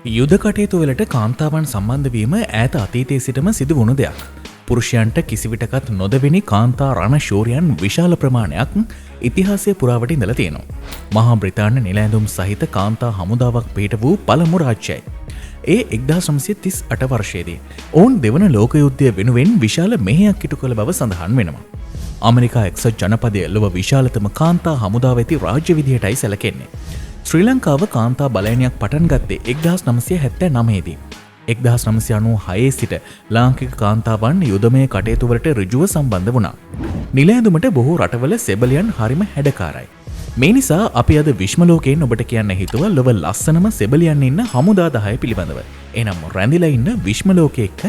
යුද කටයුතු වලට කාන්තාවන් සම්බන්ධ වීම ඈත අතීතයේ සිටම සිදු වුණු දෙයක්. පුරුෂයන්ට කිසිවිටකත් නොදෙවෙනි කාන්තා රණ ශූරයන් විශාල ප්‍රමාණයක් ඉතිහාසය පුරාවට ඉඳලා තියෙනවා. මහා බ්‍රිතාන්‍ය නිලැඳුම් සහිත කාන්තා හමුදාවක් පිහිට වූ පළමු රාජ්‍යයි. ඒ 1938 වර්ෂයේදී ඔවුන් දෙවන ලෝක යුද්ධය වෙනුවෙන් විශාල මෙහෙයක් ඉටු කළ බව සඳහන් වෙනවා. ඇමරිකා එක්සත් ජනපදය ලොව විශාලතම කාන්තා හමුදාව ඇති රාජ්‍ය විදිහටයි සැලකෙන්නේ. ශ්‍රී ලංකාව කාන්තා බලයනයක් පටන් ගත්තේ 1979 දී. 1996 සිට ලාංකික කාන්තාවන් යුදමය කටයුතු වලට ඍජුව සම්බන්ධ වුණා. නිලැඳුමට බොහෝ රටවල සෙබලියන් හරිම හැඩකාරයි. මේ නිසා අපි අද විශ්ව ලෝකයෙන් ඔබට කියන්න හිතුවා ලොව ලස්සනම සෙබලියන් ඉන්න හමුදා 10 පිළිබඳව. එනම් රැඳිලා ඉන්න විශ්ව ලෝකයේ එක්ක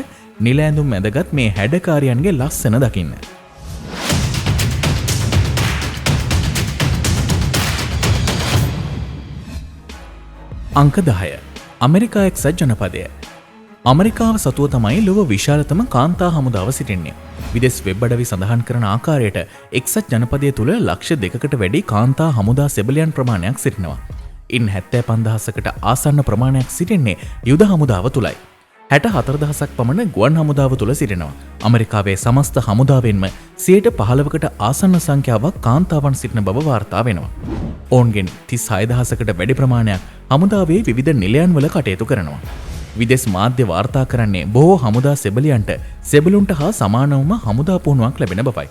නිලැඳුම් ඇඳගත් මේ හැඩකාරියන්ගේ ලස්සන දකින්න. අංක 10. ඇමරිකා එක්සත් ජනපදය. ඇමරිකාව සතුව තමයි ලොව විශාලතම කාන්තා හමුදාව සිටින්නේ. විදෙස් වෙබ් අඩවි සඳහන් කරන ආකාරයට එක්සත් ජනපදය තුළ ලක්ෂ 2කට වැඩි කාන්තා හමුදා සෙබලියන් ප්‍රමාණයක් සිටිනවා. ඉන් 75000කට ආසන්න ප්‍රමාණයක් සිටින්නේ යුද හමුදාව තුලයි. 64000ක් පමණ ගුවන් හමුදාව තුල සිටිනවා. ඇමරිකාවේ සමස්ත හමුදාවෙන්ම 15%කට ආසන්න සංඛ්‍යාවක් කාන්තාවන් සිටින බව වාර්තා වෙනවා. ඔවුන්ගෙන් 36000කට වැඩි ප්‍රමාණයක් හමුදාවේ විවිධ නිලයන් වල කටයුතු කරනවා. විදෙස් මාධ්‍ය වාර්තා කරන්නේ බොහෝ හමුදා සෙබලියන්ට සෙබළුන්ට හා සමානවම හමුදා පුහුණුවක් ලැබෙන බවයි.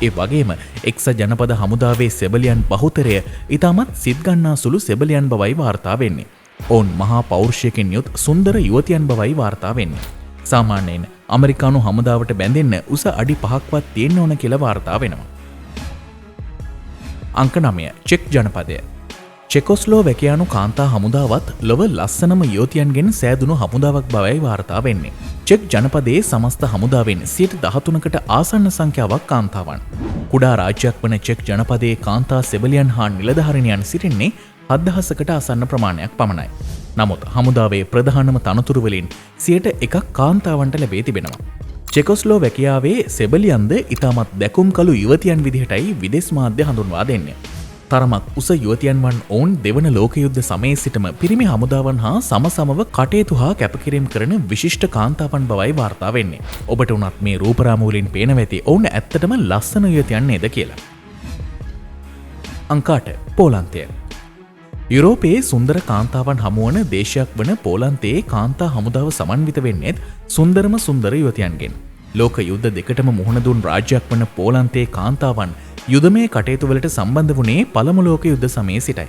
ඒ වගේම එක්සත් ජනපද හමුදාවේ සෙබලියන් බහුතරය ඉතාමත් සිත් ගන්නා සුළු සෙබලියන් බවයි වාර්තා වෙන්නේ. ඔවුන් මහා පෞරුෂයකින් යුත් සුන්දර යුවතියන් බවයි වාර්තා වෙන්නේ. සාමාන්‍යයෙන් ඇමරිකානු හමුදාවට බැඳෙන්න උස අඩි 5ක්වත් තියෙන්න ඕන කියලා වාර්තා වෙනවා. අංක 9. චෙක් ජනපදය. චෙකොස්ලෝවැකියානු කාන්තා හමුදාවත් ලොව ලස්සනම යුවතියන්ගෙන් සෑදුණු හමුදාවක් බවයි වාර්තා වෙන්නේ. චෙක් ජනපදයේ සමස්ත හමුදාවෙන් 13%කට ආසන්න සංඛ්‍යාවක් කාන්තාවන්. කුඩා රාජ්‍යයක් වන චෙක් ජනපදයේ කාන්තා සෙබලියන් හා නිලධාරිනියන් සිටින්නේ 7000කට ආසන්න ප්‍රමාණයක් පමණයි. නමුත් හමුදාවේ ප්‍රධානම තනතුරු වලින් 101ක් කාන්තාවන්ට ලැබී තිබෙනවා. චෙකොස්ලෝවැකියාවේ සෙබලියන්ද ඉතාමත් දැකුම් කළු යුවතියන් විදිහටයි විදෙස් මාධ්‍ය හඳුන්වා දෙන්නේ. තරමක් උස යුවතියන් වන් ඔවුන් දෙවන ලෝක යුද්ධ සමයේ සිටම පිරිමි හමුදාවන් හා සමසමව කටයුතු හා කැපකිරීම කරන විශිෂ්ට කාන්තාවන් බවයි වාර්තා වෙන්නේ. ඔබට උනත් මේ රූපරාමු වලින් පේනවා ඇති ඔවුන් ඇත්තටම ලස්සන යුවතියන් නේද කියලා. අංක 8. පෝලන්තය. යුරෝපයේ සුන්දර කාන්තාවන් හමුවන දේශයක් වන පෝලන්තයේ කාන්තා හමුදාව සමන්විත වෙන්නේත් සුන්දරම සුන්දර යුවතියන්ගෙන්. ලෝක යුද්ධ දෙකටම මුහුණ දුන් රාජ්‍යයක් වන පෝලන්තයේ කාන්තාවන් යුදමය කටයුතු වලට සම්බන්ධ වුණේ පළමු ලෝක යුද්ධ සමයේ සිටයි.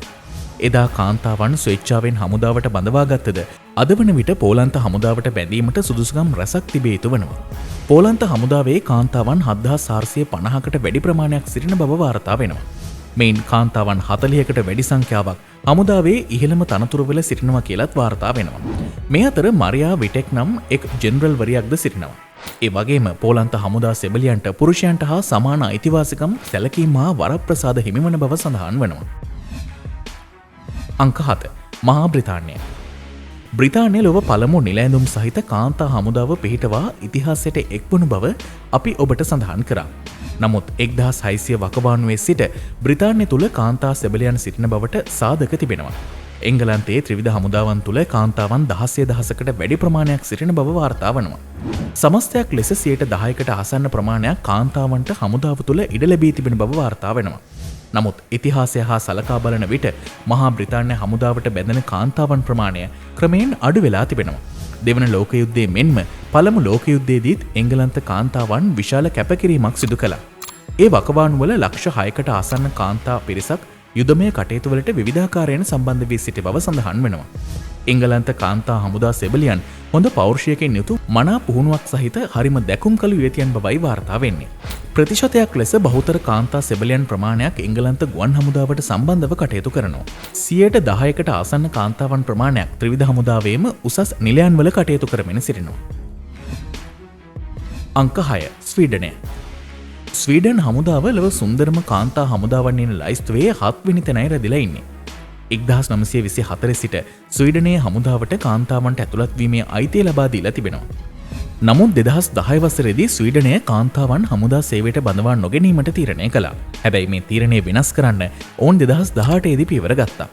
එදා කාන්තාවන් ස්වේච්ඡාවෙන් හමුදාවට බඳවාගත්තද අද වන විට පෝලන්ත හමුදාවට බැඳීමට සුදුසුකම් රැසක් තිබේ යුතු වෙනවා. පෝලන්ත හමුදාවේ කාන්තාවන් 7450කට වැඩි ප්‍රමාණයක් සිටින බව වාර්තා වෙනවා. මෙයින් කාන්තාවන් 40කට වැඩි සංඛ්‍යාවක් හමුදාවේ ඉහළම තනතුරුවල සිටිනවා කියලත් වාර්තා වෙනවා. මේ අතර මරියා විටෙක් නම් එක් ජෙනරල් වරියක්ද සිටිනවා. ඒ වගේම පෝලන්ත හමුදා සෙබලියන්ට පුරුෂයන්ට හා සමාන අයිතිවාසිකම් සැලකීම හා වරප්‍රසාද හිමිවන බව සඳහන් වෙනවා. අංක 7. මහා බ්‍රිතාන්‍ය. බ්‍රිතාන්‍ය ලොව පළමු නිලැඳුම් සහිත කාන්තා හමුදාව පිහිටවා ඉතිහාසයට එක්වුණු බව අපි ඔබට සඳහන් කරා. නමුත් 1600 වකවානුවේ සිට බ්‍රිතාන්‍ය තුල කාන්තා සෙබලියන් සිටින බවට සාධක තිබෙනවා. එංගලන්තයේ ත්‍රිවිධ හමුදාවන් තුල කාන්තාවන් 16000කට වැඩි ප්‍රමාණයක් සිටින බව වාර්තා වනවා. සමස්තයක් ලෙස 10%කට ආසන්න ප්‍රමාණයක් කාන්තාවන්ට හමුදාව තුල ඉඩ ලැබී තිබෙන බව වාර්තා වෙනවා. නමුත් ඉතිහාසය හා සලකා බලන විට මහා බ්‍රිතාන්‍ය හමුදාවට බැඳෙන කාන්තාවන් ප්‍රමාණය ක්‍රමයෙන් අඩු වෙලා තිබෙනවා. දෙවන ලෝක යුද්ධයේ මෙන්ම පළමු ලෝක යුද්ධයේදීත් එංගලන්ත කාන්තාවන් විශාල කැපකිරීමක් සිදු කළා. ඒ වකවානු වල ලක්ෂ 6කට ආසන්න කාන්තා පිරිසක් යුදමය කටයුතු වලට විවිධාකාරයෙන් සම්බන්ධ වී සිටි බව සඳහන් වෙනවා. එංගලන්ත කාන්තා හමුදා සෙබලියන් හොඳ පෞරුෂයකින් යුතු මනා පුහුණුවක් සහිත හරිම දැකුම් කළු යුවතියන් බවයි වාර්තා වෙන්නේ. ප්‍රතිශතයක් ලෙස බහුතර කාන්තා සෙබලියන් ප්‍රමාණයක් එංගලන්ත ගුවන් හමුදාවට සම්බන්ධව කටයුතු කරනවා. 10%කට ආසන්න කාන්තාවන් ප්‍රමාණයක් ත්‍රිවිධ හමුදාවේම උසස් නිලයන් වල කටයුතු කරමින් සිටිනවා. අංක 6. ස්වීඩනය. ස්වීඩන් හමුදාව ලොව සුන්දරම කාන්තා හමුදාවන් ඉන්න ලයිස්තුවේ 7 වෙනි තැනයි රැඳිලා ඉන්නේ. 1924 සිට ස්වීඩනයේ හමුදාවට කාන්තාවන්ට ඇතුළත් වීමේ අයිතිය ලබා දීලා තිබෙනවා. නමුත් 2010 වසරේදී ස්වීඩනය කාන්තාවන් හමුදා සේවයට බඳවා නොගැනීමට තීරණය කළා. හැබැයි මේ තීරණය වෙනස් කරන්න ඔවුන් 2018 දී පියවර ගත්තා.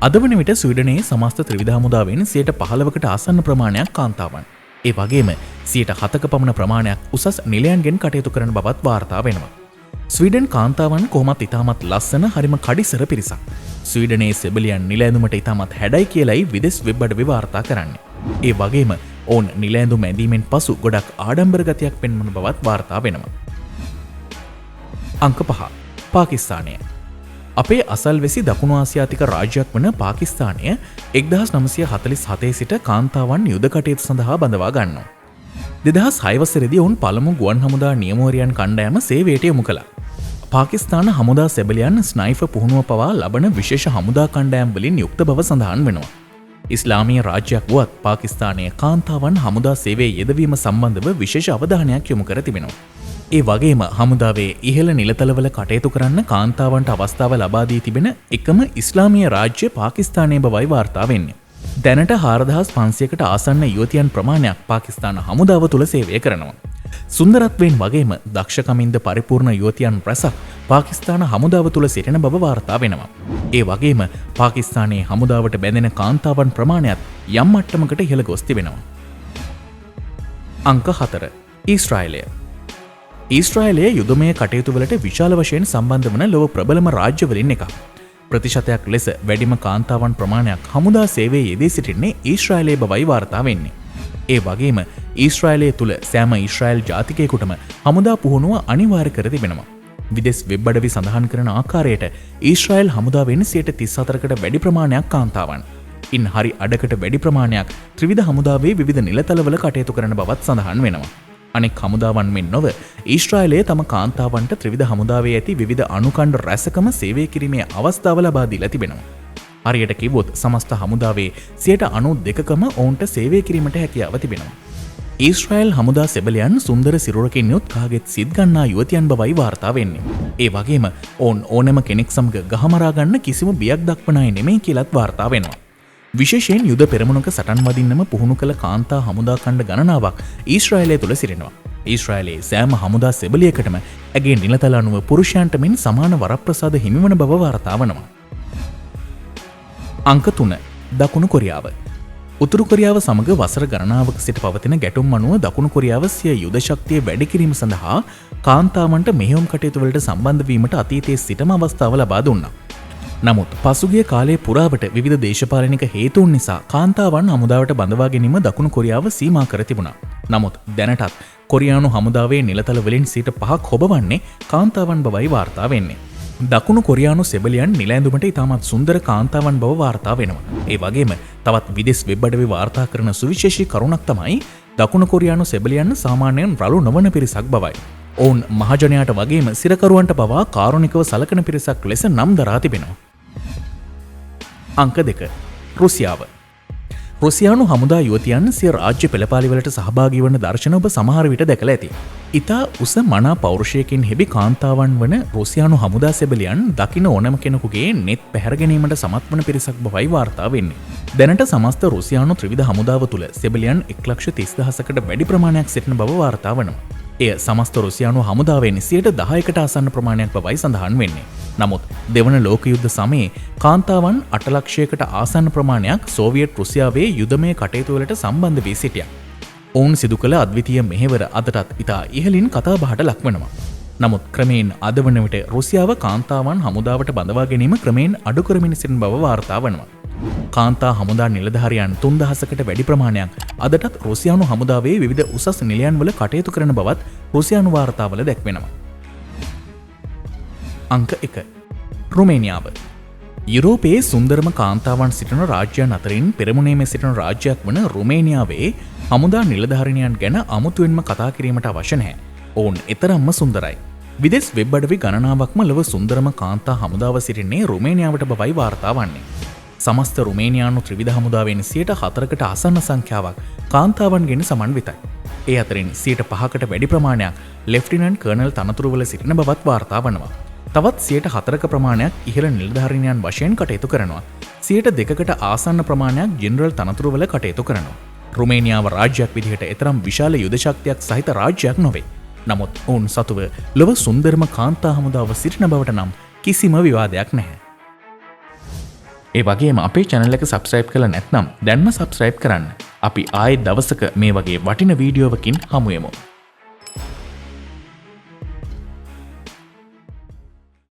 අද වන විට ස්වීඩනයේ සමස්ත ත්‍රිවිධ හමුදාවෙන් 15%කට ආසන්න ප්‍රමාණයක් කාන්තාවන්. ඒ වගේම 7%ක පමණ ප්‍රමාණයක් උසස් නිලයන්ගෙන් කටයුතු කරන බවත් වාර්තා වෙනවා. ස්වීඩන් කාන්තාවන් කොහොමත් ඉතාමත් ලස්සන හරිම කඩිසර පිරිසක්. ස්වීඩනයේ සෙබලියන් නිල ඇඳුමට ඉතාමත් හැඩයි කියලයි විදෙස් වෙබ් අඩවි වාර්තා කරන්නේ. ඒ වගේම ඔවුන් නිල ඇඳුම ඇඳීමෙන් පසු ගොඩක් ආඩම්බර ගතියක් පෙන්වන බවත් වාර්තා වෙනවා. අංක 5. පාකිස්තානය. අපේ අසල්වැසි දකුණු ආසියාතික රාජ්‍යයක් වන පාකිස්තානය 1947 සිට කාන්තාවන් යුද කටයුතු සඳහා බඳවා ගන්නවා. 2006 වසරේදී ඔවුන් පළමු ගුවන් හමුදා නියමවරයන් කණ්ඩායම සේවයට යොමු කළා. පාකිස්තාන හමුදා සෙබලියන් ස්නයිපර් පුහුණුව පවා ලබන විශේෂ හමුදා කණ්ඩායම් වලින් යුක්ත බව සඳහන් වෙනවා. ඉස්ලාමීය රාජ්‍යයක් වුවත් පාකිස්තානයේ කාන්තාවන් හමුදා සේවයේ යෙදවීම සම්බන්ධව විශේෂ අවධානයක් යොමු කර තිබෙනවා. ඒ වගේම හමුදාවේ ඉහළ නිලතලවල කටයුතු කරන්න කාන්තාවන්ට අවස්ථාව ලබා දී තිබෙන එකම ඉස්ලාමීය රාජ්‍ය පාකිස්තානයේ බවයි වාර්තා වෙන්නේ. දැනට 4500කට ආසන්න යුවතියන් ප්‍රමාණයක් පාකිස්තාන හමුදාව තුළ සේවය කරනවා. සුන්දරත්වයෙන් වගේම දක්ෂකමින්ද පරිපූර්ණ යුවතියන් රැසක් පාකිස්තාන හමුදාව තුළ සිටින බව වාර්තා වෙනවා. ඒ වගේම පාකිස්තානයේ හමුදාවට බැඳෙන කාන්තාවන් ප්‍රමාණයත් යම් මට්ටමකට ඉහළ ගොස් තිබෙනවා. අංක 4. ඊශ්‍රායලය. ඊශ්‍රායලය යුදමය කටයුතු වලට විශාල වශයෙන් සම්බන්ධ වන ලොව ප්‍රබලම රාජ්‍යවලින් එකක්. ප්‍රතිශතයක් ලෙස වැඩිම කාන්තාවන් ප්‍රමාණයක් හමුදා සේවයේ යෙදී සිටින්නේ ඊශ්‍රායලයේ බවයි වාර්තා වෙන්නේ. ඒ වගේම ඊශ්‍රායලය තුළ සෑම ඊශ්‍රායල් ජාතිකයෙකුටම හමුදා පුහුණුව අනිවාර්ය කර තිබෙනවා. විදෙස් වෙබ් අඩවි සඳහන් කරන ආකාරයට ඊශ්‍රායල් හමුදාවෙන් 34%කට වැඩි ප්‍රමාණයක් කාන්තාවන්. ඉන් හරි අඩකට වැඩි ප්‍රමාණයක් ත්‍රිවිධ හමුදාවේ විවිධ නිලතලවල කටයුතු කරන බවත් සඳහන් වෙනවා. අනෙක් හමුදාවන් මෙන් නොව ඊශ්‍රායලය තම කාන්තාවන්ට ත්‍රිවිධ හමුදාවේ ඇති විවිධ අණුකණ්ඩ රැසකම සේවය කිරීමේ අවස්ථාව ලබා දීලා තිබෙනවා. හරියට කිව්වොත් සමස්ත හමුදාවේ 92%කම ඔවුන්ට සේවය කිරීමට හැකියාව තිබෙනවා. ඊශ්‍රායල් හමුදා සෙබලියන් සුන්දර සිරුරකින් යුත් කාගෙත් සිත් ගන්නා යුවතියන් බවයි වාර්තා වෙන්නේ. ඒ වගේම ඔවුන් ඕනෑම කෙනෙක් සමග ගහමරා ගන්න කිසිම බියක් දක්වන අය නෙමෙයි කියලත් වාර්තා වෙනවා. විශේෂයෙන් යුද පෙරමුණක සටන් වදින්නම පුහුණු කළ කාන්තා හමුදා ඛණ්ඩ ගණනාවක් ඊශ්‍රායලය තුළ සිටිනවා. ඊශ්‍රායලයේ සෑම හමුදා සෙබලියකටම ඇගේ නිලතල අනුව පුරුෂයන්ට මෙන් සමාන වරප්‍රසාද හිමිවන බව වාර්තා වනවා. අංක 3. දකුණු කොරියාව. උතුරු කොරියාව සමග වසර ගණනාවක සිට පවතින ගැටුම් අනුව දකුණු කොරියාව සිය යුද ශක්තිය වැඩි කිරීම සඳහා කාන්තාවන්ට මෙහෙයුම් කටයුතු වලට සම්බන්ධ වීමට අතීතයේ සිටම අවස්ථාව ලබා දුන්නා. නමුත් පසුගිය කාලයේ පුරාවට විවිධ දේශපාලනික හේතුන් නිසා කාන්තාවන් හමුදාවට බඳවා ගැනීම දකුණු කොරියාව සීමා කර තිබුණා. නමුත් දැනටත් කොරියානු හමුදාවේ නිලතල වලින් 5% හොබවන්නේ කාන්තාවන් බවයි වාර්තා වෙන්නේ. දකුණු කොරියානු සෙබලියන් නිල ඇඳුමට ඉතාමත් සුන්දර කාන්තාවන් බව වාර්තා වෙනවා. ඒ වගේම තවත් විදෙස් වෙබ් අඩවි වාර්තා කරන සුවිශේෂී කරුණක් තමයි දකුණු කොරියානු සෙබලියන් සාමාන්‍යයෙන් රළු නොවන පිරිසක් බවයි. ඔවුන් මහජනයාට වගේම සිරකරුවන්ට පවා කාරුණිකව සලකන පිරිසක් ලෙස නම් දරා තිබෙනවා. අංක 2. රුසියාව. රුසියානු හමුදා යුවතියන් සිය රාජ්‍ය පෙළපාලිවලට සහභාගී වන දර්ශන ඔබ සමහර විට දැකලා ඇති. ඉතා උස මනා පෞරුෂයකින් හෙබි කාන්තාවන් වන රුසියානු හමුදා සෙබලියන් දකින ඕනම කෙනෙකුගේ නෙත් පැහැර ගැනීමට සමත් වන පිරිසක් බවයි වාර්තා වෙන්නේ. දැනට සමස්ත රුසියානු ත්‍රිවිධ හමුදාව තුළ සෙබලියන් 1,30,000කට වැඩි ප්‍රමාණයක් සිටින බව වාර්තා වෙනවා. එය සමස්ත රුසියානු හමුදාවෙන් 10%කට ආසන්න ප්‍රමාණයක් බවයි සඳහන් වෙන්නේ. නමුත් දෙවන ලෝක යුද්ධ සමයේ කාන්තාවන් 8,00,000කට ආසන්න ප්‍රමාණයක් සෝවියට් රුසියාවේ යුදමය කටයුතු වලට සම්බන්ධ වී සිටියා. ඔවුන් සිදු කළ අද්විතීය මෙහෙවර අදටත් ඉතා ඉහළින් කතාබහට ලක්වනවා. නමුත් ක්‍රමයෙන් අද වන විට රුසියාව කාන්තාවන් හමුදාවට බඳවා ගැනීම ක්‍රමයෙන් අඩු කරමින් සිටින බව වාර්තා වෙනවා. කාන්තා හමුදා නිලධාරියන් 3,000කට වැඩි ප්‍රමාණයක් අදටත් රුසියානු හමුදාවේ විවිධ උසස් නිලයන් වල කටයුතු කරන බවත් රුසියානු වාර්තාවල දැක්වෙනවා. අංක 1. රුමේනියාව. යුරෝපයේ සුන්දරම කාන්තාවන් සිටින රාජ්‍යයන් අතරින් පෙරමුණේම සිටින රාජ්‍යයක් වන රුමේනියාවේ හමුදා නිලධාරිණියන් ගැන අමුතුවෙන්ම කතා කිරීමට අවශ්‍ය නැහැ. ඔවුන් එතරම්ම සුන්දරයි. විදෙස් වෙබ් අඩවි ගණනාවක්ම ලොව සුන්දරම කාන්තා හමුදාව සිටින්නේ රුමේනියාවට බවයි වාර්තා වන්නේ. සමස්ත රුමේනියානු ත්‍රිවිධ හමුදාවෙන් 4%කට ආසන්න සංඛ්‍යාවක් කාන්තාවන්ගෙන් සමන්විතයි. ඒ අතරින් 5%කට වැඩි ප්‍රමාණයක් ලෙෆ්ටිනන්ට් කර්නල් තනතුරුවල සිටින බවත් වාර්තා වනවා. තවත් 4%ක ප්‍රමාණයක් ඉහළ නිලධාරීනියන් වශයෙන් කටයුතු කරනවා. 2%කට ආසන්න ප්‍රමාණයක් ජෙනරල් තනතුරුවල කටයුතු කරනවා. රුමේනියාව රාජ්‍යයක් විදිහට එතරම් විශාල යුද ශක්තියක් සහිත රාජ්‍යයක් නොවේ. නමුත් ඔවුන් සතුව ලොව සුන්දරම කාන්තා හමුදාව සිටින බවට නම් කිසිම විවාදයක් නැහැ. ඒ වගේම අපේ channel එක subscribe කරලා නැත්නම් දැන්ම subscribe කරන්න. අපි ආයෙත් දවසක මේ වගේ වටින වීඩියෝවකින් හමු වෙමු.